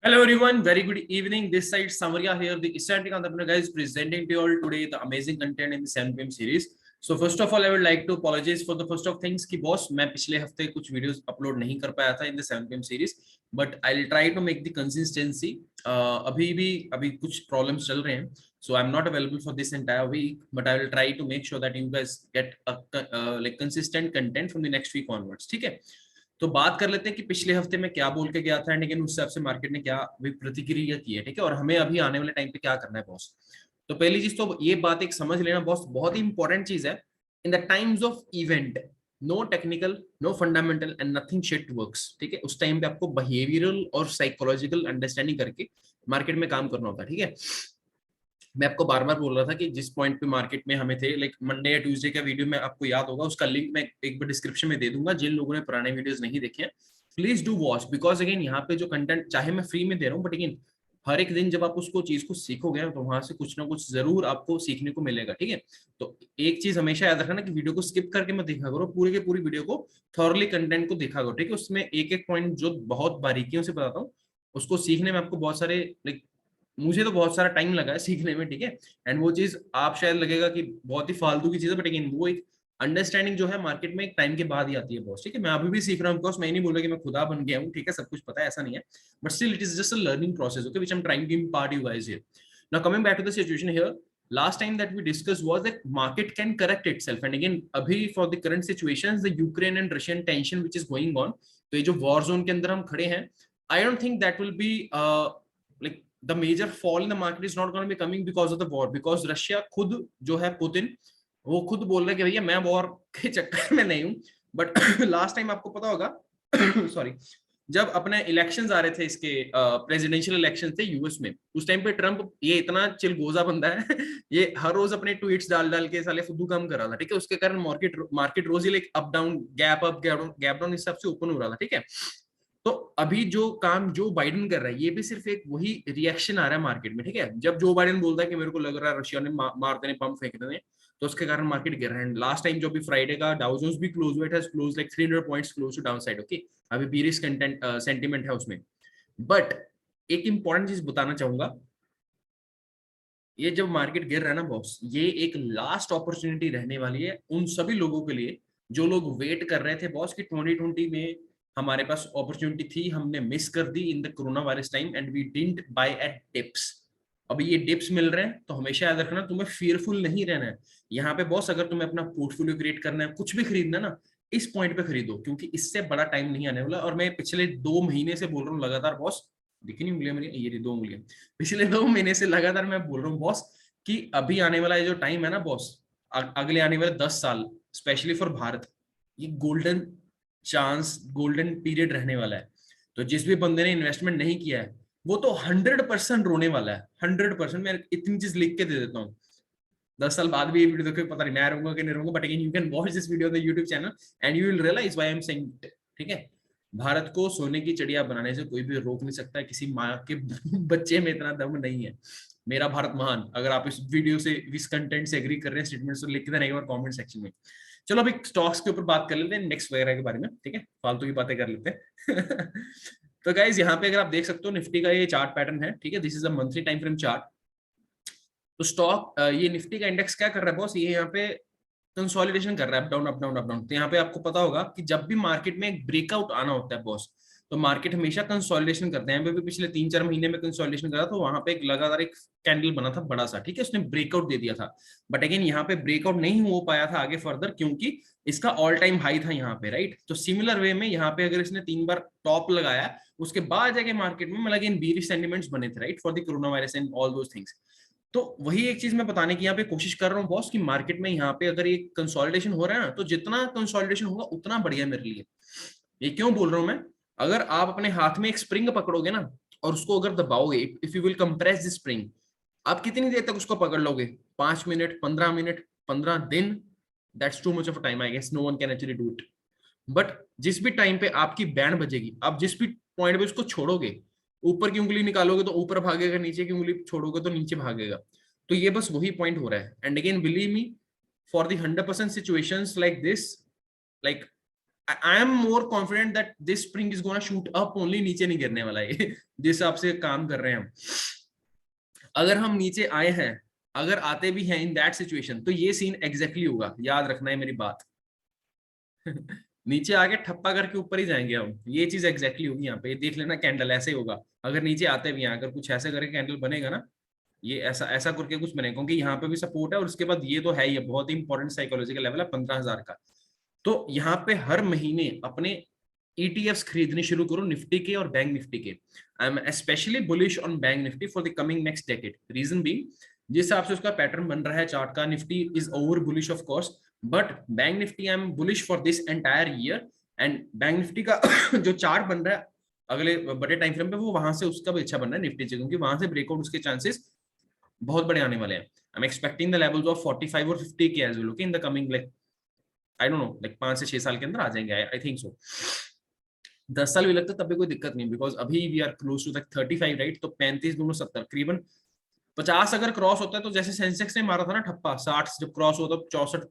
Hello everyone, very good evening. This side Samaria here, the Islamic entrepreneur guys, presenting to you all today the amazing content in the 7 PM series. So first of all, I would like to apologize for the first of things कि boss मैं पिछले हफ्ते कुछ videos upload नहीं कर पाया था in the 7 PM series, but I'll try to make the consistency. अभी कुछ problems चल रहे हैं, so I'm not available for this entire week, but I will try to make sure that you guys get like consistent content from the next week onwards. ठीक है? तो बात कर लेते हैं कि पिछले हफ्ते में क्या बोल के गया था, लेकिन उस हिसाब से मार्केट ने क्या प्रतिक्रिया की है, ठीक है, और हमें अभी आने वाले टाइम पे क्या करना है बॉस। तो पहली चीज तो ये बात एक समझ लेना बॉस, बहुत ही इंपॉर्टेंट चीज है। In the times of event no technical, no fundamental and nothing shit works, ठीक है। उस टाइम पे आपको बिहेवियरल और साइकोलॉजिकल अंडरस्टैंडिंग करके मार्केट में काम करना होता है, ठीक है। मैं आपको बार बार बोल रहा था कि जिस पॉइंट पे मार्केट में हमें थे, लाइक मंडे या ट्यूसडे का वीडियो में आपको याद होगा, उसका लिंक मैं एक बार डिस्क्रिप्शन में दे दूंगा। जिन लोगों ने पुराने वीडियोस नहीं देखे हैं please do watch, because again यहाँ पे जो कंटेंट चाहे मैं फ्री में दे रहा हूँ, बट अगेन हर एक दिन जब आप उसको चीज को सीखोगे ना, तो वहां से कुछ ना कुछ जरूर आपको सीखने को मिलेगा, ठीक है। तो एक चीज हमेशा याद रखना कि वीडियो को स्किप करके मत देखा करो, पूरे के पूरी वीडियो को थॉरली कंटेंट को देखा करो, ठीक है। उसमें एक एक पॉइंट जो बहुत बारीकियों से बताता हूँ, उसको सीखने में आपको बहुत सारे लाइक मुझे तो बहुत सारा टाइम लगा है सीखने में, ठीक है। एंड वो चीज आप शायद लगेगा कि बहुत ही फालतू की चीज है, बट अगेन वो एक अंडरस्टैंडिंग जो है मार्केट में एक टाइम के बाद ही आती है बॉस, ठीक है। मैं अभी भी सीख रहा हूँ, बिकॉज मैं नहीं बोल रहा कि मैं खुदा बन गया हूँ, ठीक है, सब कुछ पता है, ऐसा नहीं है, but still it is just a learning process, okay, which I am trying to impart you guys here. Now coming back to the situation here, last time that we discussed was that market can correct itself, and again abhi for the current situations, the Ukraine and Russian tension which is going on, तो ये जो war zone के अंदर हम खड़े हैं, I don't think that will be like the major fall in the market is not going to be coming because of the war, because Russia खुद जो है पुतिन, वो खुद बोल रहा है कि भैया मैं वॉर के चक्कर में नहीं हूँ। बट लास्ट टाइम आपको पता होगा सॉरी, जब अपने इलेक्शंस आ रहे थे, इसके प्रेसिडेंशियल इलेक्शन थे यूएस में, उस टाइम पे ट्रम्प ये इतना चिलगोजा बंदा है ये हर रोज अपने ट्वीट्स डाल डाल के साले फुद्दू काम कर रहा था, ठीक है। उसके कारण मार्केट रोज ही like up down, gap up gap down हिसाब से ओपन हो रहा था, ठीक है। तो अभी जो काम जो बाइडेन कर रहा है, ये भी सिर्फ एक वही रिएक्शन आ रहा है मार्केट में, ठीक है। जब जो बाइडेन बोलता है कि मेरे को लग रहा है रशिया ने मार देने, बम फेंक देने, तो उसके कारण मार्केट गिर रहा है। लास्ट टाइम जो भी फ्राइडे का डाउ जोन्स भी क्लोज हुआ, it has close like 300 points close to down side, okay. अभी बीरिश कंटेंट सेंटीमेंट है उसमें। बट एक इंपॉर्टेंट चीज बताना चाहूंगा, ये जब मार्केट गिर रहा है ना बॉस, ये एक लास्ट अपॉर्चुनिटी रहने वाली है उन सभी लोगों के लिए जो लोग वेट कर रहे थे बॉस कि 2020 में हमारे पास अपॉर्चुनिटी थी, हमने मिस कर दी in the corona virus time and we didn't buy at dips. अभी ये डिप्स मिल रहे हैं, तो हमेशा याद रखना तुम्हें फियरफुल नहीं रहना है यहाँ पे बॉस। अगर तुम्हें अपना पोर्टफोलियो क्रिएट करना है, कुछ भी खरीदना है ना, इस पॉइंट पे खरीदो, क्योंकि इससे बड़ा टाइम नहीं आने वाला। और मैं पिछले 2 महीने से बोल रहा हूँ लगातार बॉस, दिखी नहीं उंगलियां मेरी, ये 2 उंगलियां, पिछले 2 महीने से लगातार मैं बोल रहा हूँ बॉस कि अभी आने वाला ये जो टाइम है ना बॉस, अगले आने वाले 10 साल स्पेशली फॉर भारत, ये गोल्डन चांस, गोल्डन पीरियड रहने वाला है। तो जिस भी बंदे ने इन्वेस्टमेंट नहीं किया है, वो तो 100% रोने वाला है, 100%। मैं इतनी चीज लिख के दे देता हूँ, 10 साल बाद भी ये वीडियो देखो, पता नहीं मैं रहूंगा कि नहीं रहूंगा, but again you can watch this video on the YouTube channel and you will realize why I am saying, ठीक है। भारत को सोने की चिड़िया बनाने से कोई भी रोक नहीं सकता, किसी माँ के बच्चे में इतना दम नहीं है। मेरा भारत महान। अगर आप इस वीडियो से, इस कंटेंट से एग्री कर रहे हैं, स्टेटमेंट तो लिख देना एक बार कमेंट सेक्शन में। चलो अभी स्टॉक्स के ऊपर बात कर लेते हैं, इंडेक्स वगैरह के बारे में, ठीक है, फालतू की बातें कर लेते हैं तो गाइज यहाँ पे अगर आप देख सकते हो निफ्टी का ये चार्ट पैटर्न है, ठीक है, this is a monthly time frame chart. तो स्टॉक ये निफ्टी का इंडेक्स क्या कर रहा है बॉस, ये यहाँ पे कंसोलिडेशन कर रहा है, up down up down up down. तो यहाँ पे आपको पता होगा कि जब भी मार्केट में एक ब्रेकआउट आना होता है बॉस, तो मार्केट हमेशा कंसोलिडेशन करते हैं। यहाँ पे भी पिछले 3-4 महीने में कंसोलिडेशन करा, तो वहां पे एक लगातार एक कैंडल बना था बड़ा सा, ठीक है, उसने ब्रेकआउट दे दिया था। बट अगेन यहाँ पे ब्रेकआउट नहीं हो पाया था आगे फर्दर, क्योंकि इसका ऑल टाइम हाई था यहाँ पे, राइट। तो सिमिलर वे में यहाँ पे अगर इसने 3 बार टॉप लगाया, उसके बाद जाके मार्केट में मतलब अगेन बीरिश सेंटिमेंट्स बने थे, right, for the corona virus and all those things. तो वही एक चीज मैं बताने की यहाँ पे कोशिश कर रहा हूँ बॉस, कि मार्केट में यहाँ पे अगर ये कंसोलिडेशन हो रहा है ना, तो जितना कंसोलिडेशन होगा उतना बढ़िया मेरे लिए। ये क्यों बोल रहा हूं मैं, अगर आप अपने हाथ में एक स्प्रिंग पकड़ोगे ना, और उसको अगर दबाओगे, if you will compress this spring, आप कितनी देर तक उसको पकड़ लोगे? 5 मिनट, 15 मिनट, 15 दिन? That's too much of time, I guess no one can actually do it. But जिस भी टाइम पे आपकी बैंड बजेगी, आप जिस भी पॉइंट पे उसको छोड़ोगे, ऊपर की उंगली निकालोगे तो ऊपर भागेगा, नीचे की उंगली छोड़ोगे तो नीचे भागेगा। तो ये बस वही पॉइंट हो रहा है। And again believe me, for the 100% situations like this, like I am more confident that this spring is gonna shoot up only, नीचे नहीं गिरने वाला है जिस हिसाब से काम कर रहे हैं हम। अगर हम नीचे आए हैं, अगर आते भी हैं इन दैट सिचुएशन, तो ये सीन एग्जैक्टली होगा, याद रखना है मेरी बात नीचे आके ठप्पा करके ऊपर ही जाएंगे हम, ये चीज एग्जैक्टली होगी यहाँ पे, देख लेना कैंडल ऐसे ही होगा। अगर नीचे आते भी हैं, अगर कुछ ऐसे करके कैंडल बनेगा ना, ये ऐसा ऐसा करके कुछ बनेगा, क्योंकि यहाँ पे भी सपोर्ट है और उसके बाद ये तो है ही, बहुत ही इंपॉर्टेंट साइकोलॉजिकल लेवल है 15,000 का। तो यहाँ पे हर महीने अपने ETFs खरीदने शुरू करो, निफ्टी के और बैंक निफ्टी के। I am specially bullish on bank Nifty for the coming next decade. Reason be, जिस हिसाब से उसका पैटर्न बन रहा है चार्ट का, Nifty is over bullish of course, but bank Nifty I am bullish for this entire year. And bank Nifty का जो चार्ट बन रहा है अगले बड़े टाइम फ्रेम पे, वो वहां से उसका भी अच्छा बन रहा है निफ्टी से, क्योंकि वहां से ब्रेकआउट उसके चांसेस बहुत बड़े आने वाले हैं। I am expecting the levels of 45 और 50 के as well, okay, in the coming like I don't know, like 5 से 6 साल के अंदर आ जाएंगे, आई थिंक सो। 10 साल भी लगता तब भी कोई दिक्कत नहीं, बिकॉज अभी we are close to 35, right? तो 35 दोनों 70, करीबन 50 अगर क्रॉस होता है, तो जैसे सेंसेक्स ने मारा था ना ठप्पा 60, जब क्रॉस हुआ तो 64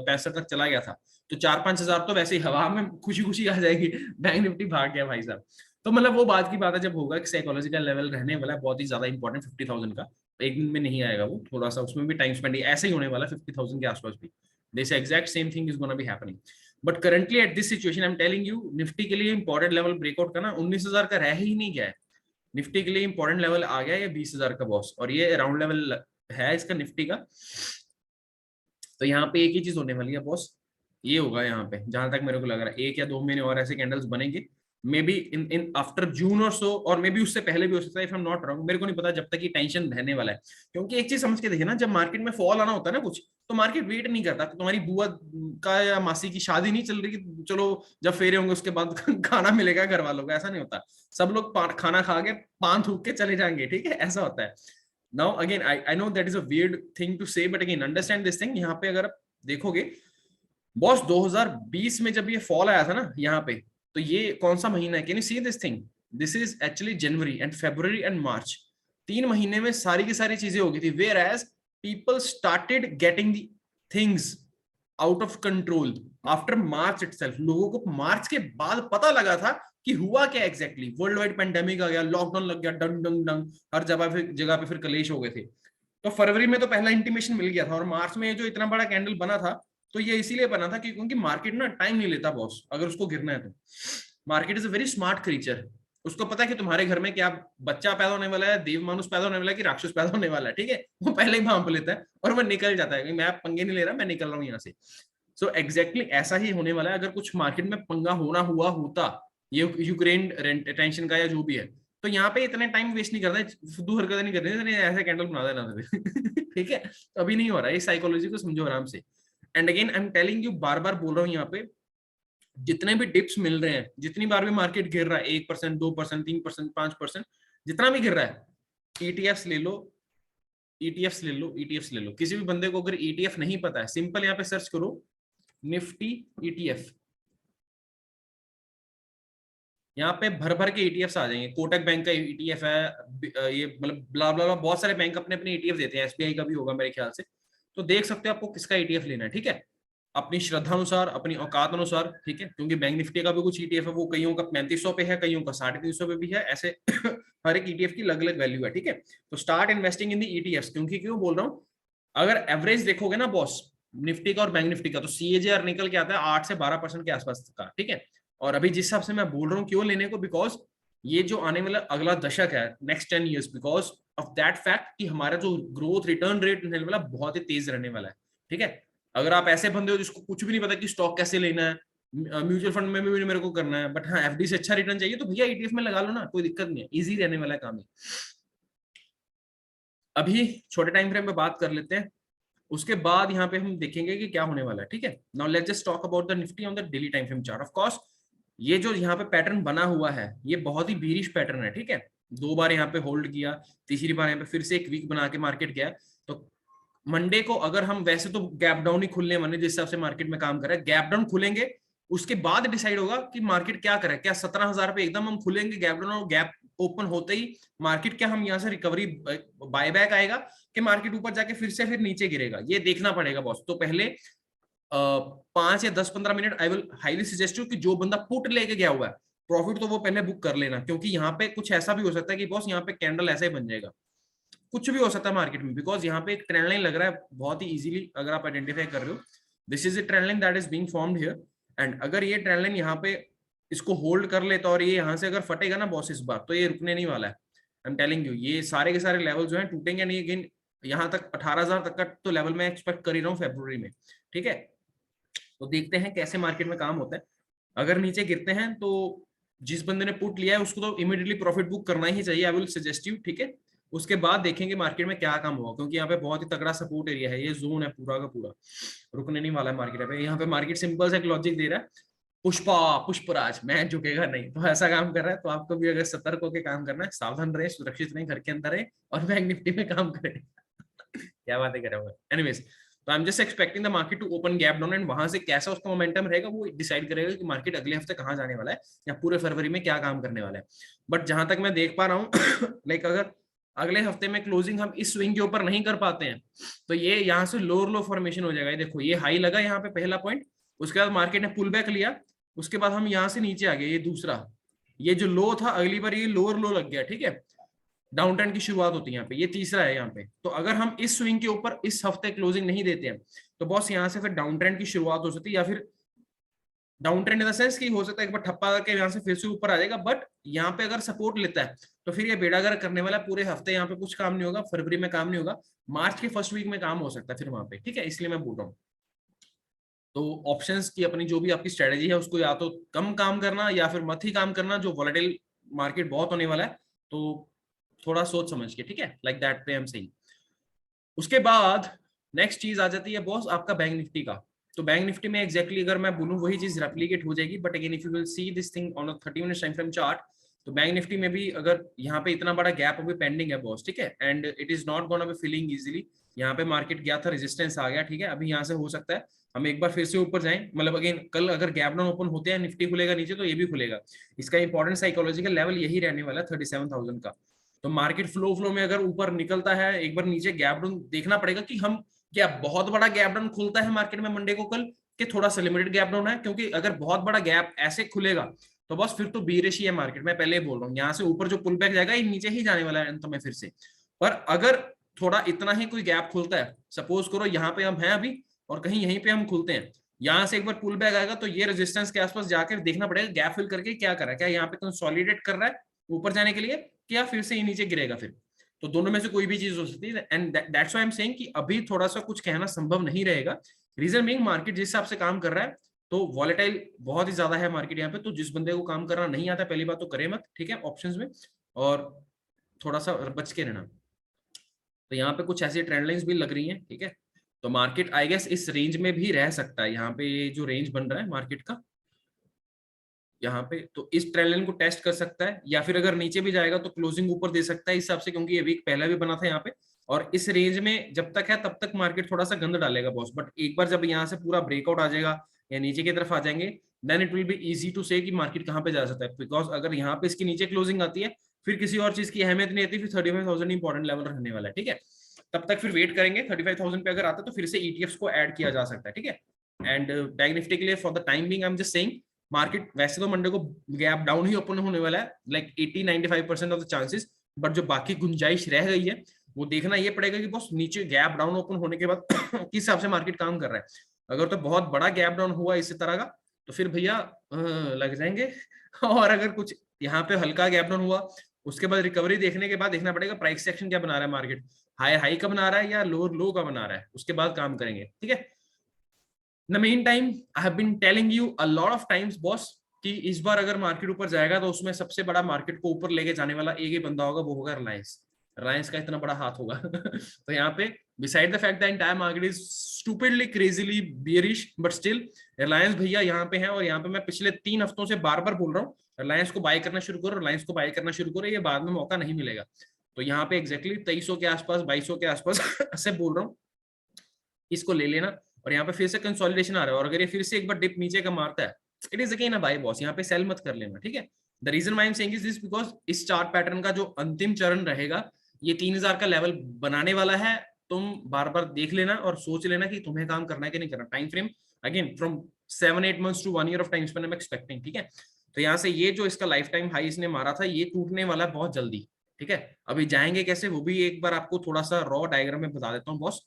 65 तक चला गया था, तो 4-5 हजार तो वैसे ही हवा में खुशी खुशी आ जाएगी। बैंक निफ्टी भाग गया भाई साहब। तो मतलब वो बात की बात है, जब होगा कि साइकोलॉजिकल लेवल रहने वाला है बहुत ही ज्यादा इंपॉर्टेंट 50,000 का, एक दिन में नहीं आएगा वो, थोड़ा सा उसमें भी टाइम स्पेंड, ऐसे ही होने वाला 50,000 के आसपास भी, this exact same thing is gonna be happening. But currently at this situation I am telling you, Nifty के लिए इंपॉर्टेंट लेवल ब्रेकआउट करना 19,000 का रह ही नहीं गया है। निफ्टी के लिए इंपॉर्टेंट लेवल आ गया ये 20,000 का बॉस, और ये राउंड लेवल है इसका निफ्टी का। तो यहाँ पे एक ही चीज होने वाली है बॉस, ये होगा यहाँ पे, जहां तक मेरे को लग रहा है 1 या 2 महीने और ऐसे कैंडल्स बनेंगे, may be in after June और सो, और मे बी उससे पहले भी हो सकता है, if I am not wrong, मेरे को नहीं पता, जब तक ये टेंशन रहने वाला है। क्योंकि एक चीज समझ के देखिए ना, जब मार्केट में फॉल आना होता है ना कुछ, तो मार्केट वेट नहीं करता। तो तुम्हारी बुआ का या मासी की शादी नहीं चल रही कि चलो जब फेरे होंगे उसके बाद खाना मिलेगा घर वालों को, ऐसा नहीं होता। सब लोग खाना खा के पान थूक के चले जाएंगे, ठीक है, ऐसा होता है। Now again I know that is a weird thing to say, but again understand this thing. यहाँ पे अगर आप देखोगे बॉस, 2020 में जब ये फॉल आया था ना यहाँ पे, तो ये कौन सा महीना है, can you see this thing? This is actually January and February and March. 3 महीने में सारी की सारी चीजें हो गई थी, whereas people started getting the things out of control after March itself. लोगों को मार्च के बाद पता लगा था कि हुआ क्या एग्जैक्टली, वर्ल्ड वाइड पेंडेमिक आ गया, लॉकडाउन लग गया, डंग डंग डंग, हर जगह पे फिर कलेश हो गए थे। तो फरवरी में तो पहला इंटीमेशन मिल गया था, और मार्च में जो इतना बड़ा कैंडल बना था, तो ये इसीलिए बना था क्योंकि मार्केट ना टाइम नहीं लेता बॉस, अगर उसको गिरना है तो। Market is a very smart creature, उसको पता है कि तुम्हारे घर में क्या बच्चा पैदा होने वाला है, देव मानुष पैदा होने वाला है कि राक्षस पैदा होने वाला है, ठीक है, वो पहले ही भांप लेता है और वो निकल जाता है, मैं पंगे नहीं ले रहा, मैं निकल रहा हूँ यहाँ से। सो एग्जैक्टली ऐसा ही होने वाला है। अगर कुछ मार्केट में पंगा होना हुआ होता, ये यूक्रेन टेंशन का या जो भी है, तो यहाँ पे इतने टाइम वेस्ट नहीं करना, फुद्दू हरकतें नहीं करनी, ऐसे कैंडल बना देना ठीक है, तो अभी नहीं हो रहा है, इस साइकोलॉजी को समझो आराम से। And again I am telling you, बार बार बोल रहा हूँ यहाँ पे, जितने भी डिप्स मिल रहे हैं, जितनी बार भी मार्केट गिर रहा है, 1%, 2%, 3%, 5%, जितना भी गिर रहा है, ईटीएफ्स ले लो, ईटीएफ्स ले लो, ईटीएफ्स ले लो। किसी भी बंदे को अगर ईटीएफ नहीं पता है, सिंपल यहाँ पे सर्च करो निफ्टी ईटीएफ, यहाँ पे भर भर के ईटीएफ्स आ जाएंगे। कोटक बैंक का ईटीएफ है, ये मतलब ब्ला ब्ला ब्ला, बहुत सारे बैंक अपने अपने ईटीएफ देते हैं, एसबीआई का भी होगा मेरे ख्याल से। तो देख सकते हो आपको किसका ईटीएफ लेना है, ठीक है, अपनी श्रद्धा अनुसार, अपनी औकात अनुसार, ठीक है, क्योंकि बैंक निफ्टी का भी कुछ ईटीएफ है, वो कईयों का 3500 पे है, कईयों का 350 पे भी है, ऐसे हर एक ईटीएफ की अलग अलग वैल्यू है, ठीक है। तो start investing in the ETF, क्योंकि क्यों बोल रहा हूँ, अगर एवरेज देखोगे ना बॉस निफ्टी का और बैंक निफ्टी का, तो सीएजीआर निकल के आता है 8 से 12% के आसपास का, ठीक है। और अभी जिस हिसाब से मैं बोल रहा हूँ क्यों लेने को, बिकॉज ये जो आने वाला अगला दशक है, next 10 years, because of that fact कि हमारा जो ग्रोथ रिटर्न रेट रहने वाला बहुत ही तेज रहने वाला है, ठीक है। अगर आप ऐसे बंदे हो जिसको कुछ भी नहीं पता कि स्टॉक कैसे लेना है, म्यूचुअल फंड में भी मेरे को करना है, बट हाँ एफडी से अच्छा रिटर्न चाहिए, तो भैया ईटीएफ में लगा लो ना, कोई दिक्कत नहीं है, इजी रहने वाला काम है। अभी छोटे टाइम फ्रेम पे बात कर लेते हैं, उसके बाद यहाँ पे हम देखेंगे कि क्या होने वाला है, ठीक है। Now let's just talk about the Nifty on the daily time frame chart. Of course ये जो यहाँ पे पैटर्न बना हुआ है, ये बहुत ही बीरिश पैटर्न है, ठीक है। 2 बार यहाँ पे होल्ड किया, तीसरी बार यहाँ पे फिर से एक वीक बना के मार्केट गया। तो मंडे को अगर हम, वैसे तो गैप डाउन ही खुलने वाले जिस हिसाब से मार्केट में काम कर रहा है, गैप डाउन खुलेंगे, उसके बाद डिसाइड होगा कि मार्केट क्या करे, क्या 17,000 पे एकदम हम खुलेंगे गैप डाउन, और गैप ओपन होते ही मार्केट, क्या हम यहाँ से रिकवरी बायबैक आएगा कि मार्केट ऊपर जाके फिर से फिर नीचे गिरेगा, ये देखना पड़ेगा बॉस। तो पहले 5 या 10-15 minute I will highly suggest you कि जो बंदा पुट लेके गया हुआ है प्रॉफिट तो वो पहले बुक कर लेना, क्योंकि यहाँ पे कुछ ऐसा भी हो सकता है कि बॉस यहाँ पे कैंडल ऐसा ही बन जाएगा, कुछ भी हो सकता है मार्केट में, बिकॉज यहाँ पे एक ट्रेंड लाइन लग रहा है बहुत ही इजीली अगर आप आइडेंटिफाई कर रहे हो। This is the trend line that is being formed here, and अगर ये ट्रेंड लाइन यहाँ पे इसको होल्ड कर लेता और ये यहाँ से अगर फटेगा ना बॉस इस बार, तो ये रुकने नहीं वाला है। आई एम टेलिंग यू, ये सारे के सारे लेवल जो है टूटेंगे नहीं अगेन। यहाँ तक 18,000 तक का तो लेवल मैं एक्सपेक्ट कर ही रहा हूँ फरवरी में, ठीक है। तो देखते हैं कैसे मार्केट में काम होता है। अगर नीचे गिरते हैं तो जिस बंदे ने पुट लिया है उसको तो इमीडिएटली प्रॉफिट बुक करना ही चाहिए, आई विल सजेस्ट यू, ठीक है। उसके बाद देखेंगे मार्केट में क्या काम होगा, क्योंकि यहाँ पे बहुत ही तगड़ा सपोर्ट एरिया है, ये जोन है पूरा का पूरा, रुकने नहीं वाला है मार्केट पे। यहाँ पे मार्केट सिंपल सा एक लॉजिक दे रहा है, पुष्पा पुष्पराज मैं झुकेगा नहीं, तो ऐसा काम कर रहा है। तो आपको भी अगर सतर्क होकर काम करना है, सावधान रहे, सुरक्षित रहे, घर के अंदर रहे और बैंक निफ्टी में काम करें। क्या बातें कर रहा हूँ। एनीवेज, तो I am just expecting the market to open gap down, and वहां से कैसा उसका मोमेंटम रहेगा वो डिसाइड करेगा कि मार्केट अगले हफ्ते कहाँ जाने वाला है या पूरे फरवरी में क्या काम करने वाला है। बट जहां तक मैं देख पा रहा हूँ लाइक अगर अगले हफ्ते में क्लोजिंग हम इस स्विंग के ऊपर नहीं कर पाते हैं तो ये यहाँ से लोअर लो फॉर्मेशन हो जाएगा। ये देखो ये हाई लगा यहाँ पे पहला पॉइंट, उसके बाद मार्केट ने पुल बैक लिया, उसके बाद हम यहाँ से नीचे आ गए, ये दूसरा, ये जो लो था अगली बार ये लोअर लो लग गया, ठीक है। डाउन ट्रेंड की शुरुआत होती है यहाँ पे, ये तीसरा है यहाँ पे। तो अगर हम इस स्विंग के ऊपर इस हफ्ते क्लोजिंग नहीं देते हैं तो बॉस यहाँ से फिर डाउन ट्रेंड की शुरुआत हो सकती है, या फिर down trend in the sense कि हो सकता है एक बार ठप्पा करके यहाँ से फिर से ऊपर आ जाएगा। बट यहाँ पे अगर सपोर्ट लेता है तो फिर ये बेड़ागर करने वाला पूरे हफ्ते, यहाँ पे कुछ काम नहीं होगा, फरवरी में काम नहीं होगा, मार्च के फर्स्ट वीक में काम हो सकता है फिर वहां पे, ठीक है। इसलिए मैं बोल रहा हूँ तो ऑप्शंस की अपनी जो भी आपकी स्ट्रेटेजी है उसको या तो कम काम करना या फिर मत ही काम करना, जो वॉलेटाइल मार्केट बहुत होने वाला है, तो थोड़ा सोच समझ के, ठीक है, लाइक दैट पे हम सही। उसके बाद नेक्स्ट चीज आ जाती है बॉस आपका बैंक निफ्टी का। तो बैंक निफ्टी में एग्जैक्टली अगर मैं बोलूं वही चीज रेप्लिकेट हो जाएगी, but again if you will see this thing on a 30 minute time frame chart, तो बैंक निफ्टी में भी अगर यहाँ पे इतना बड़ा गैप अभी पेंडिंग है बॉस, ठीक है, and it is not gonna be filling easily. यहाँ पे मार्केट गया था, रेजिस्टेंस आ गया, ठीक है, अभी यहाँ से हो सकता है हम एक बार फिर से ऊपर जाएं, मतलब अगेन कल अगर गैप डाउन ओपन होते हैं निफ्टी खुलेगा नीचे तो ये भी खुलेगा। इसका इंपॉर्टेंट साइकोलॉजिकल लेवल यही रहने वाला है 37,000 का। तो मार्केट फ्लो में अगर ऊपर निकलता है, एक बार नीचे गैप डाउन देखना पड़ेगा कि हम क्या बहुत बड़ा गैप डाउन खुलता है मार्केट में मंडे को कल, कि थोड़ा सा लिमिटेड गैप डाउन है, क्योंकि अगर बहुत बड़ा गैप ऐसे खुलेगा तो बस फिर तो बीरिश ही है मार्केट। मैं पहले ही बोल रहा हूँ यहाँ से ऊपर जो पुल बैक जाएगा ये नीचे ही जाने वाला है अंत में फिर से। पर अगर थोड़ा इतना ही कोई गैप खुलता है, सपोज करो यहाँ पे हम हैं अभी और कहीं यहीं पे हम खुलते हैं, यहाँ से एक बार पुल बैक आएगा तो ये रेजिस्टेंस के आसपास जाकर देखना पड़ेगा गैप फिल करके क्या कर रहा है, क्या यहाँ पे कंसोलिडेट कर रहा है ऊपर जाने के लिए, क्या फिर से ये नीचे गिरेगा फिर। तो दोनों में से कोई भी चीज हो सकती है, and that's why I am saying कि अभी थोड़ा सा कुछ कहना संभव नहीं रहेगा। रीजन बीइंग मार्केट जिस हिसाब से काम कर रहा है तो वॉलेटाइल बहुत ही ज्यादा है मार्केट यहाँ पे। तो जिस बंदे को काम करना नहीं आता पहली बात तो करे मत, ठीक है, ऑप्शंस में, और थोड़ा सा बच के रहना। तो यहाँ पे कुछ ऐसी ट्रेंड लाइंस भी लग रही हैं, ठीक है। तो मार्केट आई गेस इस रेंज में भी रह सकता है, यहाँ पे ये जो रेंज बन रहा है मार्केट का यहाँ पे, तो इस ट्रेंड लाइन को टेस्ट कर सकता है, या फिर अगर नीचे भी जाएगा तो क्लोजिंग ऊपर दे सकता है इस हिसाब से, क्योंकि ये वीक पहला भी बना था यहाँ पे। और इस रेंज में जब तक है तब तक मार्केट थोड़ा सा गंद डालेगा बॉस, बट एक बार जब यहाँ से पूरा ब्रेकआउट आ जाएगा या नीचे की तरफ आ जाएंगे, then it will be easy to say कि मार्केट कहाँ पे जा सकता है। बिकॉज अगर यहाँ पे इसकी नीचे क्लोजिंग आती है फिर किसी और चीज की अहमियत नहीं आती, फिर 35,000 इंपॉर्टेंट लेवल रहने वाला है, ठीक है। तब तक फिर वेट करेंगे, 35,000 पे अगर आता है तो फिर से ईटीएफ्स को ऐड किया जा सकता है, ठीक है। एंड बैंक निफ्टी के लिए for the time being I am just saying market वैसे तो मंडे को गैप डाउन ही ओपन होने वाला है, like 80-95% of the chances. But जो बाकी गुंजाइश रह गई है वो देखना ये पड़ेगा कि बस नीचे गैप डाउन ओपन होने के बाद किस हिसाब से मार्केट काम कर रहा है। अगर तो बहुत बड़ा गैप डाउन हुआ इसी तरह का तो फिर भैया लग जाएंगे और अगर कुछ यहाँ पे हल्का गैप डाउन हुआ उसके बाद रिकवरी देखने के बाद देखना पड़ेगा प्राइस सेक्शन क्या बना रहा है मार्केट, हाई हाई का बना रहा है या लोअर लो का बना रहा है, उसके बाद काम करेंगे, ठीक है। In the meantime, I have been telling you a lot of times, boss, कि इस बार अगर मार्केट ऊपर जाएगा तो उसमें सबसे बड़ा मार्केट को ऊपर लेके जाने वाला एक ही बंदा होगा, वो होगा रिलायंस। रिलायंस का इतना बड़ा हाथ होगा तो यहाँ पे beside the fact that entire market is stupidly crazily bearish, but still Reliance भैया यहाँ पे है। और यहाँ पे मैं पिछले 3 हफ्तों से बार बार बोल रहा हूँ रिलायंस को बाय करना शुरू करो, रिलायंस को बाय करना शुरू करो, ये बाद में मौका नहीं मिलेगा। तो यहाँ पे एग्जैक्टली 2300 के आसपास 2200 के आसपास ऐसे बोल रहा हूँ, इसको ले लेना। और यहाँ पे फिर से कंसोलिडेशन आ रहा है और अगर ये फिर से एक बार डिप नीचे का मारता है it is again a buy boss, यहाँ पे सेल मत कर लेना, ठीक है। The reason why I am saying is this because इस चार्ट पैटर्न का जो अंतिम चरण रहेगा ये 3000 का लेवल बनाने वाला है। तुम बार बार देख लेना और सोच लेना कि तुम्हें काम करना है कि नहीं करना। Time frame again from 7-8 months to 1 year of time Spain I am expecting, ठीक है। तो यहाँ से ये जो इसका लाइफ टाइम हाई इसने मारा था ये टूटने वाला है बहुत जल्दी, ठीक है। अभी जाएंगे कैसे वो भी एक बार आपको थोड़ा सा रॉ डायग्राम में बता देता हूँ बॉस।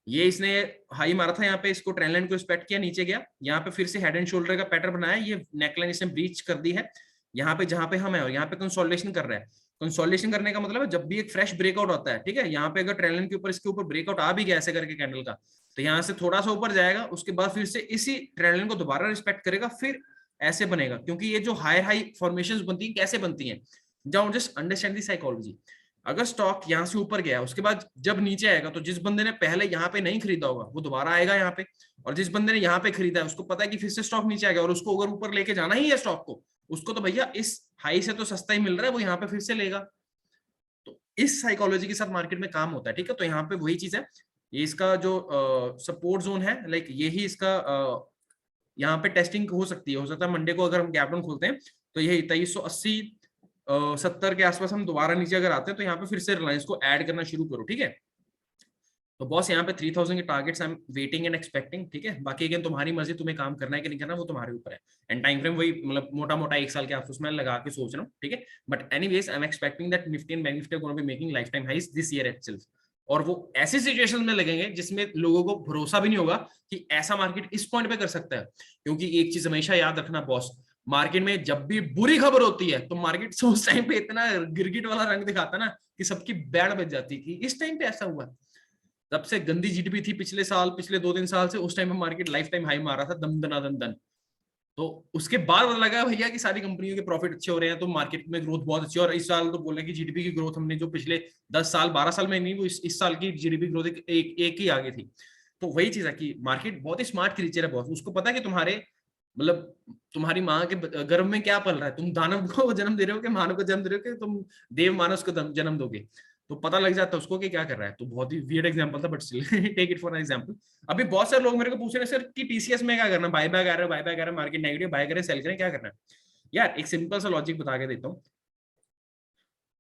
ये इसने हाई मारा था यहाँ पे, इसको ट्रेंड लाइन को रिस्पेक्ट किया, नीचे गया, यहाँ पे फिर से हेड एंड शोल्डर का पैटर्न बनाया, ये नेकलाइन इसने ब्रीच कर दी है यहाँ पे जहां पे हम है, और यहाँ पे कंसोलिडेशन कर रहा है। कंसोलिडेशन करने का मतलब है जब भी एक फ्रेश ब्रेकआउट होता है, ठीक है, यहाँ पे अगर ट्रेंड लाइन के ऊपर इसके ऊपर ब्रेकआउट आ भी गया ऐसे करके कैंडल का, तो यहाँ से थोड़ा सा ऊपर जाएगा, उसके बाद फिर से इसी ट्रेंड लाइन को दोबारा रिस्पेक्ट करेगा, फिर ऐसे बनेगा। क्योंकि ये जो हाई हाई फॉर्मेशंस बनती है कैसे बनती हैं, जाओ जस्ट अंडरस्टैंड दी साइकोलॉजी। अगर स्टॉक यहाँ से ऊपर गया उसके बाद जब नीचे आएगा तो जिस बंदे ने पहले यहाँ पे नहीं खरीदा होगा वो दोबारा आएगा यहाँ पे, और जिस बंदे ने यहाँ पे खरीदा है उसको पता है कि फिर से स्टॉक नीचे आएगा और उसको अगर ऊपर लेके जाना ही है स्टॉक को, उसको तो भैया इस हाई से तो सस्ता ही मिल रहा है, वो यहाँ पे फिर से लेगा। तो इस साइकोलॉजी के साथ मार्केट में काम होता है, ठीक है। तो यहाँ पे वही चीज है, ये इसका जो सपोर्ट जोन है, लाइक यही इसका यहाँ पे टेस्टिंग हो सकती है, हो सकता है मंडे को अगर हम गैप डाउन खोलते हैं तो यही 2380 70 के आसपास हम दोबारा नीचे अगर आते हैं तो यहाँ पे फिर से रिलायंस को ऐड करना शुरू करो, ठीक है। तो बॉस यहाँ पे 3000 के targets I am waiting and expecting, ठीक है। बाकी अगेन तुम्हारी मर्जी, तुम्हें काम करना है कि नहीं करना वो तुम्हारे ऊपर है, एंड टाइम फ्रेम वही मतलब मोटा मोटा 1 साल के आसपास में लगा के सोच रहा हूँ, ठीक है। But anyways I am expecting that Nifty and bank Nifty are gonna be making lifetime highs this year itself, और वो ऐसी सिचुएशन में लगेंगे जिसमें लोगों को भरोसा भी नहीं होगा कि ऐसा मार्केट इस पॉइंट पे कर सकता है। क्योंकि एक चीज हमेशा याद रखना बॉस, मार्केट में जब भी बुरी खबर होती है तो मार्केट उस टाइम पे इतना गिरगिट वाला रंग दिखाता ना कि सबकी बैंड बज जाती है कि इस टाइम पे ऐसा हुआ। सबसे गंदी जीडीपी थी पिछले साल, पिछले 2-3 साल से, उस टाइम पे मार्केट लाइफ टाइम हाई मारा था दम दना दन दन। तो उसके बाद पता लगा भैया कि सारी कंपनियों के प्रॉफिट अच्छे हो रहे हैं तो मार्केट में ग्रोथ बहुत अच्छी है, और इस साल तो बोल रहे हैं कि जीडीपी की ग्रोथ हमने जो पिछले 10 साल 12 साल में नहीं, वो इस साल की जीडीपी ग्रोथ एक ही आगे थी। तो वही चीज है कि मार्केट बहुत ही स्मार्ट क्रीचर है बहुत, उसको पता है कि तुम्हारे मतलब तुम्हारी माँ के गर्भ में क्या पल रहा है, तुम दानव को जन्म दे रहे हो कि मानव को जन्म दे रहे हो कि तुम देव मानस को जन्म दोगे, तो पता लग जाता है उसको कि क्या कर रहा है। तो बहुत ही वियर्ड एग्जांपल था but still take it for an example. अभी बहुत सारे लोग मेरे को पूछ रहे हैं सर कि टीसीएस में क्या करना, बाय बैक आ रहा है, बाय बैक आ रहा है, मार्केट नेगेटिव, बाय करें सेल करें, क्या करना है। यार एक सिंपल सा लॉजिक बता के देता हूँ,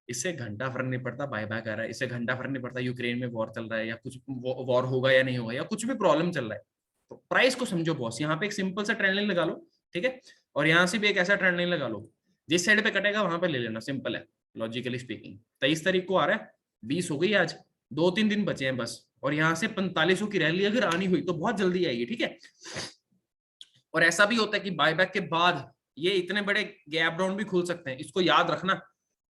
इससे घंटा फर्क नहीं पड़ता बाय बैक आ रहा है, इससे घंटा फर्क नहीं पड़ता यूक्रेन में वॉर चल रहा है या कुछ वॉर होगा या नहीं होगा या कुछ भी प्रॉब्लम चल रहा है। तो प्राइस को समझो बॉस, यहाँ पे एक सिंपल सा ट्रेंड लाइन लगा लो, ठीक है, और यहाँ से भी एक ऐसा ट्रेंड लाइन लगा लो, जिस साइड पे कटेगा वहां पे ले लेना, सिंपल है लॉजिकली स्पीकिंग। 23 तारीख को आ रहा है, 20 हो गई आज, 2-3 दिन बचे हैं बस, और यहाँ से 4500 की रैली अगर आनी हुई तो बहुत जल्दी आएगी, ठीक है। और ऐसा भी होता है कि बायबैक के बाद ये इतने बड़े गैप डाउन भी खुल सकते हैं, इसको याद रखना।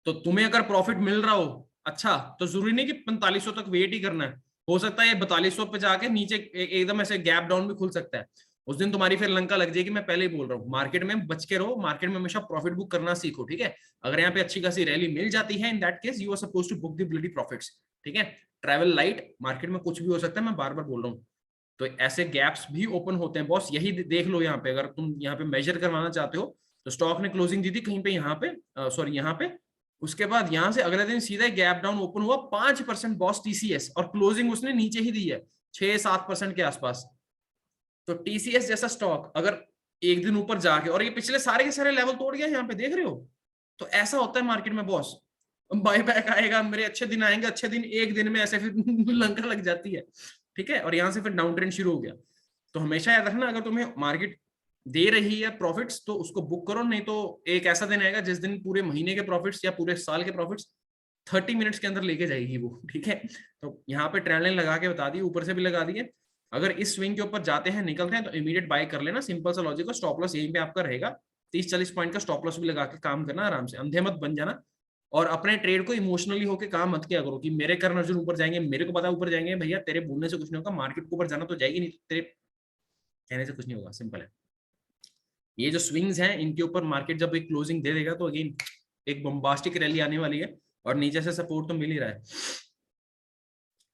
तो तुम्हें अगर प्रॉफिट मिल रहा हो अच्छा, तो जरूरी नहीं कि 4500 तक वेट ही करना है, हो सकता है ये 4200 पे जाके नीचे एकदम ऐसे गैप डाउन भी खुल सकता है। उस दिन तुम्हारी फिर लंका लग जाएगी। मैं पहले ही बोल रहा हूँ मार्केट में बच के रहो, मार्केट में हमेशा प्रॉफिट बुक करना सीखो, ठीक है। अगर यहाँ पे अच्छी खासी रैली मिल जाती है in that case you are supposed to book the bloody profits, ठीक है। ट्रैवल लाइट, मार्केट में कुछ भी हो सकता है, मैं बार बार बोल रहा हूँ। तो ऐसे गैप्स भी ओपन होते हैं बॉस, यही देख लो यहाँ पे, अगर तुम यहाँ पे मेजर करवाना चाहते हो तो स्टॉक ने क्लोजिंग दी थी कहीं पे यहाँ पे, सॉरी यहाँ पे, उसके बाद यहाँ से अगले दिन सीधा गैप डाउन ओपन हुआ 5% बॉस टीसीएस, और क्लोजिंग उसने नीचे ही दी है 6-7% के आसपास। तो टीसीएस जैसा स्टॉक अगर एक दिन ऊपर जाके, और ये पिछले सारे के सारे लेवल तोड़ गया यहाँ पे देख रहे हो, तो ऐसा होता है मार्केट में बॉस। बाय बैक आएगा, मेरे अच्छे दिन आएंगे, अच्छे दिन एक दिन में ऐसे फिर लंका लग जाती है, ठीक है, और यहाँ से फिर डाउन ट्रेंड शुरू हो गया। तो हमेशा याद रखना अगर तुम्हें मार्केट दे रही है प्रॉफिट्स तो उसको बुक करो, नहीं तो एक ऐसा दिन आएगा जिस दिन पूरे महीने के प्रॉफिट्स या पूरे साल के प्रॉफिट्स 30 मिनट्स के अंदर लेके जाएगी वो, ठीक है। तो यहाँ पे ट्रेंड लाइन लगा के बता दी, ऊपर से भी लगा दिए, अगर इस स्विंग के ऊपर जाते हैं निकलते हैं तो इमीडिएट बाय कर लेना, सिंपल सा लॉजिक। स्टॉप लॉस यहीं पे आपका रहेगा, 30-40 पॉइंट का स्टॉप लॉस भी लगा के काम करना, आराम से अंधे मत बन जाना, और अपने ट्रेड को इमोशनली होकर काम मत किया करो कि मेरे कर्ण अर्जुन ऊपर जाएंगे, मेरे को पता ऊपर जाएंगे। भैया तेरे बोलने से कुछ नहीं होगा, मार्केट को ऊपर जाना तो जाएगी नहीं, तेरे कहने से कुछ नहीं होगा, सिंपल है। ये जो स्विंग्स हैं इनके ऊपर मार्केट जब एक क्लोजिंग दे देगा तो अगेन एक बम्बास्टिक रैली आने वाली है, और नीचे से सपोर्ट तो मिल ही रहा है।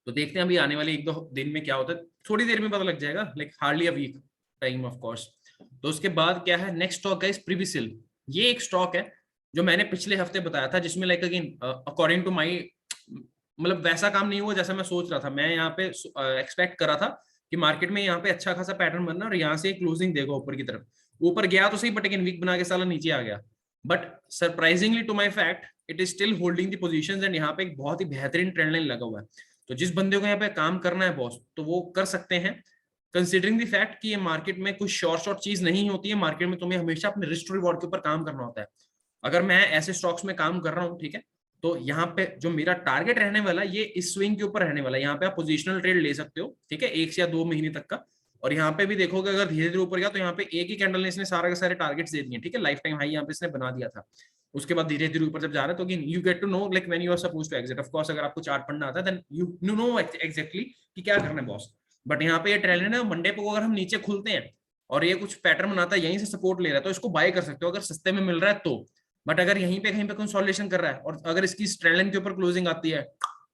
तो देखते हैं अभी आने वाले 1-2 दिन में क्या होता है, थोड़ी देर में पता लग जाएगा, like hardly a week time of course. तो उसके बाद क्या है नेक्स्ट स्टॉक है प्रिविसिल। ये एक स्टॉक है जो मैंने पिछले हफ्ते बताया था, जिसमें like again according to my मतलब वैसा काम नहीं हुआ जैसा मैं सोच रहा था। मैं यहाँ पे एक्सपेक्ट करा था कि मार्केट में यहाँ पे अच्छा खासा पैटर्न बनना और यहाँ से क्लोजिंग देगा ऊपर की तरफ, ऊपर गया तो सही बट अगेन वीक बना के साला नीचे आ गया। But surprisingly to my fact it is still holding the positions, and यहाँ पे एक बहुत ही बेहतरीन ट्रेंड लाइन लगा हुआ है। तो जिस बंदे को यहाँ पे काम करना है बॉस तो वो कर सकते हैं। कंसिडरिंग द फैक्ट कि ये मार्केट में कुछ शॉर्ट चीज नहीं होती है, मार्केट में तुम्हें हमेशा अपने रिस्क टू रिवॉर्ड के ऊपर काम करना होता है। अगर मैं ऐसे स्टॉक्स में काम कर रहा हूँ, ठीक है, तो यहाँ पे जो मेरा टारगेट रहने वाला ये इस स्विंग के ऊपर रहने वाला है। यहाँ पे आप पोजिशनल ट्रेड ले सकते हो, ठीक है, 1 या 2 महीने तक का। और यहाँ पे भी देखोगे अगर धीरे धीरे ऊपर गया तो यहाँ पे एक ही कैंडल ने इसने सारे के सारे टारगेट्स दे दिए, ठीक है, लाइफ टाइम हाई यहाँ पे इसने बना दिया था। उसके बाद धीरे धीरे ऊपर जब जा रहा है तो you get to know like when you are supposed to exit. Of course अगर आपको चार्ट पढ़ना आता है देन यू नो एग्जैक्टली कि क्या करना है बॉस। बट यहाँ पे ये ट्रेंड है, मंडे को अगर हम नीचे खुलते हैं और ये कुछ पैटर्न बनाता है, यहीं से सपोर्ट ले रहा है, तो इसको बाय कर सकते हो अगर सस्ते में मिल रहा है तो। बट अगर यहीं पे कहीं पे कंसोलिडेशन कर रहा है और अगर इसकी ट्रेंड लाइन के ऊपर क्लोजिंग आती है,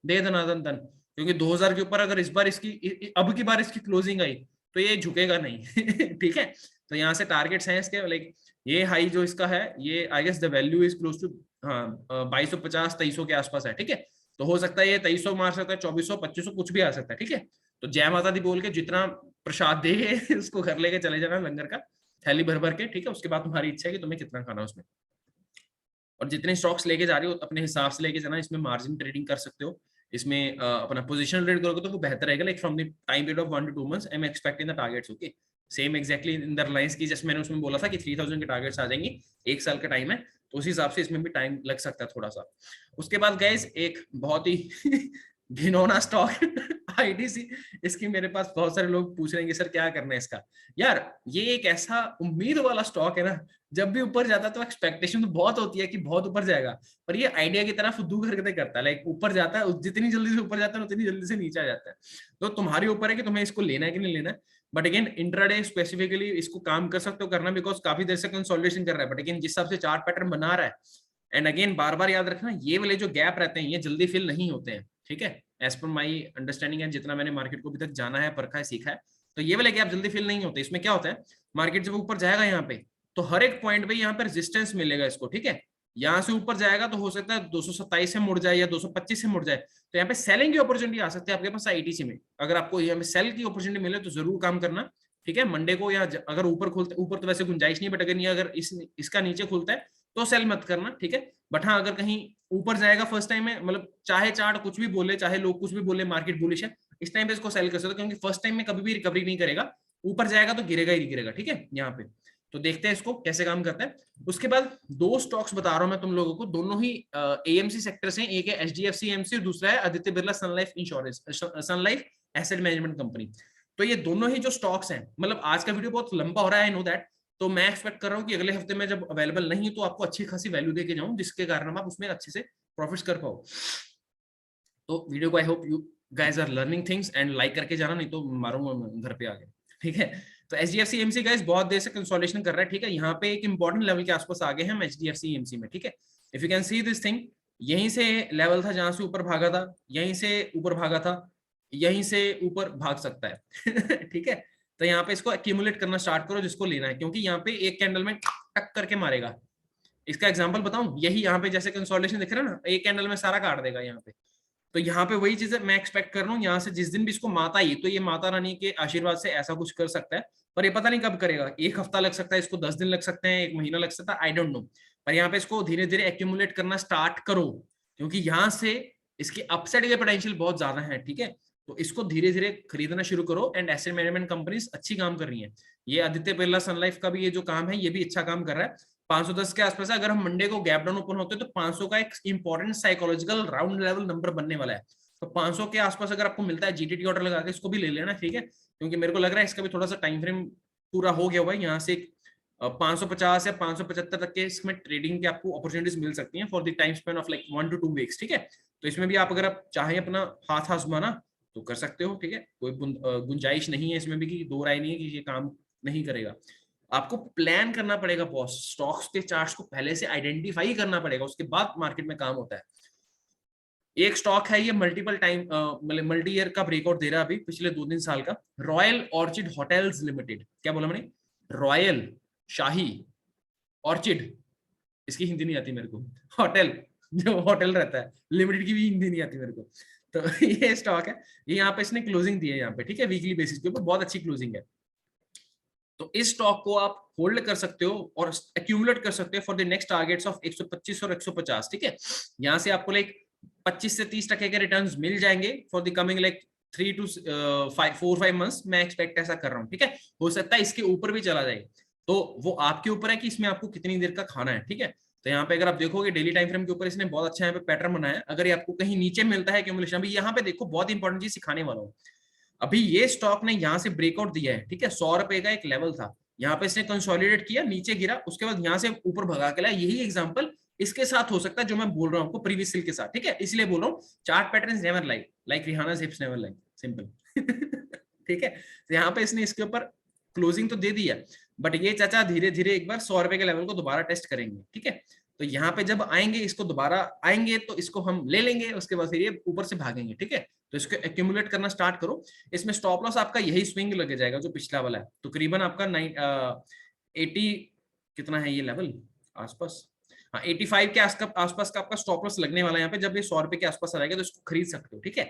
दे दनादन दन, क्योंकि 2000 के ऊपर अगर इस बार इसकी अब की बार इसकी क्लोजिंग आई तो ये झुकेगा नहीं ठीक है। तो यहाँ से टारगेट्स हैं इसके, लाइक ये हाई जो इसका है, ये I guess the value is close to, हाँ, 2250 2300 के आसपास है, ठीक है। तो हो सकता है ये 2300 मार सकता है, 2400 2500 कुछ भी आ सकता है, ठीक है। तो जय माता दी बोल के जितना प्रसाद दे उसको घर लेके चले जाना लंगर का, थैली भर भर के, ठीक है। उसके बाद तुम्हारी इच्छा है कि तुम्हें कितना खाना उसमें, और जितने स्टॉक्स लेके जा रहे हो अपने हिसाब से लेके जाना। इसमें मार्जिन ट्रेडिंग कर सकते हो, इसमें अपना पोजीशन ट्रेड करोगे तो वो बेहतर रहेगा। Like from the time period of 1 to 2 months I am expecting the targets, okay, same exactly in the lines की जैसे मैंने उसमें बोला था कि 3000 के टारगेट्स आ जाएंगे, 1 साल का टाइम है, तो उस हिसाब से इसमें भी टाइम लग सकता है थोड़ा सा। उसके बाद गाइस एक बहुत ही घिनौना स्टॉक आईटीसी, इसकी मेरे पास बहुत सारे लोग पूछ रहे हैं सर क्या करना है इसका। यार ये एक ऐसा उम्मीद वाला स्टॉक है ना, जब भी ऊपर जाता है तो एक्सपेक्टेशन तो बहुत होती है कि बहुत ऊपर जाएगा, पर ये आइडिया की तरह फुद्दू हरकतें करता है। लाइक ऊपर जाता है, जितनी जल्दी से ऊपर जाता है उतनी जल्दी से नीचे आ जाता है। तो तुम्हारे ऊपर है कि तुम्हें इसको लेना है कि नहीं लेना है। बट अगेन इंट्राडे स्पेसिफिकली इसको काम कर सकते हो करना, बिकॉज काफी देर से कंसोलिडेशन कर रहा है। बट अगेन जिस हिसाब से चार्ट पैटर्न बना रहा है, एंड अगेन बार बार याद रखना ये वाले जो गैप रहते हैं ये जल्दी फिल नहीं होते हैं, ठीक है। एज पर माई अंडरस्टैंडिंग है, जितना मैंने मार्केट को अभी तक जाना है, परखा है, सीखा है, तो ये वाले गैप जल्दी फिल नहीं होते। इसमें क्या होता है, मार्केट जब ऊपर जाएगा यहाँ पे तो हर एक पॉइंट पे यहाँ पे रेजिस्टेंस मिलेगा इसको, ठीक है। यहाँ से ऊपर जाएगा तो हो सकता है 227 से मुड़ जाए या 225 से मुड़ जाए, तो यहाँ पे सेलिंग की अपॉर्चुनिटी आ सकती है आपके पास आईटीसी में। अगर आपको यहाँ पे सेल की अपॉर्चुनिटी मिले तो जरूर काम करना, ठीक है। मंडे को या अगर ऊपर खुलता, ऊपर तो वैसे गुंजाइश नहीं, बट अगर अगर इसका नीचे खुलता है तो सेल मत करना, ठीक है। बट हाँ अगर कहीं ऊपर जाएगा फर्स्ट टाइम में, मतलब चाहे चार्ट कुछ भी बोले, चाहे लोग कुछ भी बोले, मार्केट बुलिश है, इस टाइम पे इसको सेल कर सकते हो, क्योंकि फर्स्ट टाइम में कभी भी रिकवरी नहीं करेगा, ऊपर जाएगा तो गिरेगा ही गिरेगा, ठीक है। यहाँ पे तो देखते हैं इसको कैसे काम करता है। उसके बाद 2 स्टॉक्स बता रहा हूं मैं तुम लोगों को, दोनों ही एएमसी सेक्टर से, एक है एचडीएफसी एएमसी और दूसरा है आदित्य बिरला सन लाइफ इंश्योरेंस, सन लाइफ एसेट मैनेजमेंट कंपनी। तो ये दोनों ही जो स्टॉक्स हैं, मतलब आज का वीडियो बहुत लंबा हो रहा है, आई नो दैट, तो मैं एक्सपेक्ट कर रहा हूँ कि अगले हफ्ते में जब अवेलेबल नहीं तो आपको अच्छी खासी वैल्यू देके जाऊं, जिसके कारण आप उसमें अच्छे से प्रॉफिट्स कर पाओ। तो वीडियो को I hope you guys are learning things, and like करके जाना, नहीं तो मारूंगा घर पे आके, ठीक है। तो एचडीएफसी एमसी गाइस बहुत देर से कंसोलिडेशन कर रहा है, ठीक है। यहाँ पे एक इंपॉर्टेंट लेवल के आसपास आ गए हम एचडीएफसी एमसी में, ठीक है। If you can see this thing, यहीं से लेवल था जहां से ऊपर भागा था, यहीं से ऊपर भागा था, यहीं से ऊपर भाग सकता है ठीक है। तो यहाँ पे इसको एक्यूमुलेट करना स्टार्ट करो जिसको लेना है, क्योंकि यहाँ पे एक कैंडल में टक करके मारेगा। इसका एग्जांपल बताऊं, यही यहाँ पे जैसे कंसोलिडेशन दिख रहा है ना, एक कैंडल में सारा काट देगा यहाँ पे। तो यहाँ पे वही चीज है, मैं एक्सपेक्ट कर रहा हूँ यहाँ से जिस दिन भी इसको माता ही, तो ये माता रानी के आशीर्वाद से ऐसा कुछ कर सकता है, पर ये पता नहीं कब करेगा। 1 हफ्ता लग सकता है इसको, 10 दिन लग सकते हैं, 1 महीना लग सकता है, आई डोंट नो। पर यहाँ पे इसको धीरे धीरे एक्यूमुलेट करना स्टार्ट करो, क्योंकि यहाँ से इसकी अपसाइड के पोटेंशियल बहुत ज्यादा है, ठीक है। तो इसको धीरे धीरे खरीदना शुरू करो, एंड एसेट मैनेजमेंट कंपनीज अच्छी काम कर रही है। ये आदित्य बिरला सन लाइफ का भी ये जो काम है ये भी अच्छा काम कर रहा है। 510 के आसपास है। अगर हम मंडे को गैप डाउन ओपन होते हैं तो 500 का एक important psychological round level number बनने वाला है। तो 500 के आसपास अगर आपको मिलता है जीटीटी ऑर्डर लगा के इसको भी ले लेना, ठीक है, क्योंकि मेरे को लग रहा है इसका भी थोड़ा सा टाइम फ्रेम पूरा हो गया हुआ है। यहाँ से 550 या 575 तक के इसमें ट्रेडिंग की आपको अपॉर्चुनिटीज मिल सकती हैं for the time span of like 1 to 2 weeks, ठीक है। तो इसमें भी आप अगर आप चाहें अपना हाथ आजमाना तो कर सकते हो, ठीक है। कोई गुंजाइश नहीं है इसमें भी कि दो राय नहीं है कि ये काम नहीं करेगा। आपको प्लान करना पड़ेगा बॉस, स्टॉक्स के चार्ट्स को पहले से आइडेंटिफाई करना पड़ेगा, उसके बाद मार्केट में काम होता है। एक स्टॉक है ये मल्टीपल टाइम मतलब मल्टी ईयर का ब्रेकआउट दे रहा है अभी पिछले 2-3 साल का, रॉयल ऑर्चिड होटल्स लिमिटेड। क्या बोला मैंने? रॉयल, शाही, ऑर्चिड, इसकी हिंदी नहीं आती मेरे को, होटल जो होटल रहता है, लिमिटेड की भी हिंदी नहीं आती मेरे को। तो ये स्टॉक है, ये यहाँ पे इसने क्लोजिंग दी है यहाँ पे, ठीक है, वीकली बेसिस के ऊपर बहुत अच्छी क्लोजिंग है। तो इस स्टॉक को आप होल्ड कर सकते हो और एक्यूमुलेट कर सकते हो for the next targets of 125 और 150, ठीक है। यहाँ से आपको लाइक 25 से 30% के रिटर्न्स मिल जाएंगे for the coming like 3 to 4-5 months मैं एक्सपेक्ट ऐसा कर रहा हूँ, ठीक है। हो सकता है इसके ऊपर भी चला जाए, तो वो आपके ऊपर है कि इसमें आपको कितनी देर का खाना है, ठीक है। तो यहाँ पे अगर आप देखोगे डेली टाइम फ्रेम के ऊपर इसने बहुत अच्छा यहाँ पे पैटर्न बनाया है। अगर ये आपको कहीं नीचे मिलता है एक्यूमुलेशन, अभी यहाँ पे देखो बहुत इंपॉर्टेंट चीज सिखाने वाला हूँ। अभी ये स्टॉक ने यहाँ से ब्रेकआउट दिया है, ठीक है। 100 रुपए का एक लेवल था, यहाँ पे इसने कंसोलिडेट किया, नीचे गिरा, उसके बाद यहाँ से ऊपर भगा के लाया। यही एग्जांपल इसके साथ हो सकता है जो मैं बोल रहा हूँ आपको प्रीवियस सेल के साथ, ठीक है। इसलिए बोल रहा हूँ chart patterns never like Rihanna's hips never like, simple. ठीक है, तो यहाँ पे इसने इसके ऊपर क्लोजिंग तो दे दिया, बट ये चाचा धीरे धीरे एक बार 100 रुपए के लेवल को दोबारा टेस्ट करेंगे, ठीक है। तो यहाँ पे जब आएंगे, इसको दोबारा आएंगे तो इसको हम ले लेंगे, उसके बाद फिर ये ऊपर से भागेंगे, ठीक है। तो इसको एक्यूमुलेट करना स्टार्ट करो। इसमें स्टॉप लॉस आपका यही स्विंग लगे जाएगा जो पिछला वाला है, तो करीबन आपका 80 कितना है ये लेवल आसपास, हाँ 85 के आसपास का आपका स्टॉप लॉस लगने वाला है यहाँ पे। जब ये 100 रुपए के आसपास आ जाएगा तो इसको खरीद सकते हो, ठीक है।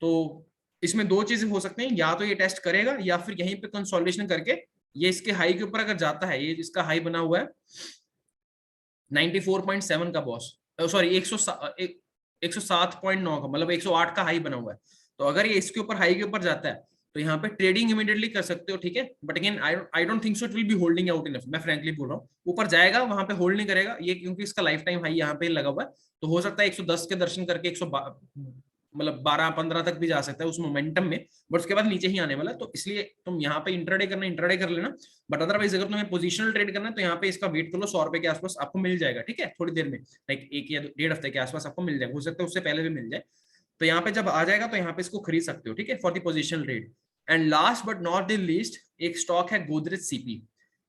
तो इसमें दो चीजें हो सकते हैं, या तो ये टेस्ट करेगा या फिर यहीं पे कंसोलिडेशन करके ये इसके हाई के ऊपर अगर जाता है, ये इसका हाई बना हुआ है 94.7 का बॉस, सॉरी 107.9 का, मतलब 108 का हाई बना हुआ है। तो अगर ये इसके ऊपर हाई के ऊपर जाता है तो यहाँ पे ट्रेडिंग इमीडिएटली कर सकते हो, ठीक है। But again I don't think so it will be holding out enough, मैं फ्रैंकली बोल रहा हूँ। ऊपर जाएगा वहां पे होल्ड नहीं करेगा ये, क्योंकि इसका लाइफ टाइम हाई यहाँ पे लगा हुआ है। तो हो सकता है 110 के दर्शन करके 100 मतलब 12-15 तक भी जा सकता है उस मोमेंटम में, बट उसके बाद नीचे ही आने वाला है। तो इसलिए तुम यहाँ पे इंट्राडे करना इंट्राडे कर लेना, बट अदरवाइज अगर तुम्हें पोजिशनल ट्रेड करना है तो यहाँ पे इसका वेट कर लो, 100 रुपए के आसपास आपको मिल जाएगा, ठीक है। थोड़ी देर में, लाइक 1 या 1.5 हफ्ते के आसपास आपको मिल जाएगा, हो सकता है उससे पहले भी मिल जाए। तो यहाँ पे जब आ जाएगा तो यहाँ पे इसको खरीद सकते हो, ठीक है, for the positional trade. And last but not the least एक स्टॉक है गोदरेज सीपी।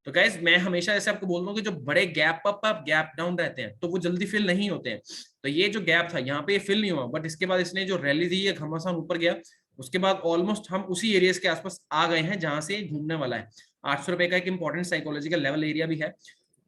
तो गाइज मैं हमेशा ऐसे आपको बोल रहा हूँ कि जो बड़े गैप अप गैप डाउन रहते हैं तो वो जल्दी फिल नहीं होते हैं। तो ये जो गैप था यहाँ पे ये फिल नहीं हुआ, बट इसके बाद इसने जो रैली दी है घमासान ऊपर गया, उसके बाद ऑलमोस्ट हम उसी एरियाज के आसपास आ गए हैं जहां से घूमने वाला है। 800 रुपए का एक इंपॉर्टेंट साइकोलॉजिकल लेवल एरिया भी है।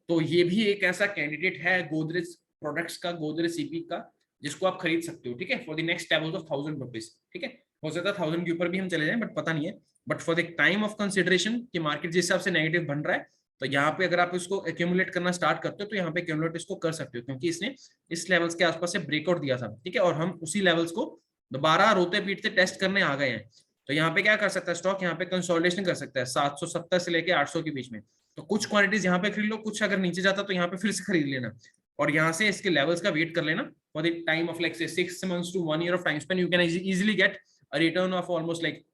तो ये भी एक ऐसा कैंडिडेट है गोदरेज प्रोडक्ट्स का, गोदरेज सीपी का, जिसको आप खरीद सकते हो, ठीक है, for the next level of 1000 rupees, ठीक है। हो सकता है 1000 के ऊपर भी हम चले जाएं, बट पता नहीं है। But for the time of consideration कि मार्केट जिस हिसाब से नेगेटिव बन रहा है, तो यहाँ पे अगर आप इसको एक्यूमुलेट करना स्टार्ट करते हो तो यहाँ पे एक्यूमुलेट इसको कर सकते हो, क्योंकि इसने इस लेवल्स के आसपास से ब्रेकआउट दिया था, ठीक है। और हम उसी लेवल्स को दोबारा रोते पीटते टेस्ट करने आ गए हैं। तो यहाँ पे क्या कर सकता है स्टॉक, यहाँ पे कंसोलिडेशन कर सकता है 770 से लेके 800 के बीच में। तो कुछ क्वांटिटीज यहाँ पे खरीद लो, कुछ अगर नीचे जाता तो यहाँ पे फिर से खरीद लेना, और यहाँ से इसके लेवल्स का वेट कर लेना for the time of like 6 months to 1 year of time Spain. You can easily get a return of almost like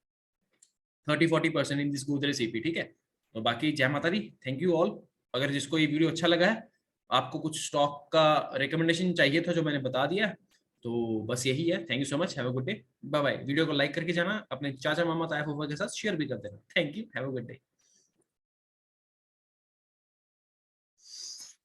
30-40% in this Godrej CP, ठीक है। तो बाकी जय माता दी, थैंक यू ऑल। अगर जिसको ये वीडियो अच्छा लगा है, आपको कुछ स्टॉक का रिकमेंडेशन चाहिए था जो मैंने बता दिया, तो बस यही है। Thank you so much, have a good day, bye bye. Video को लाइक करके जाना, अपने चाचा मामा ताया फूफा के साथ शेयर भी कर देना। Thank you, have a good day.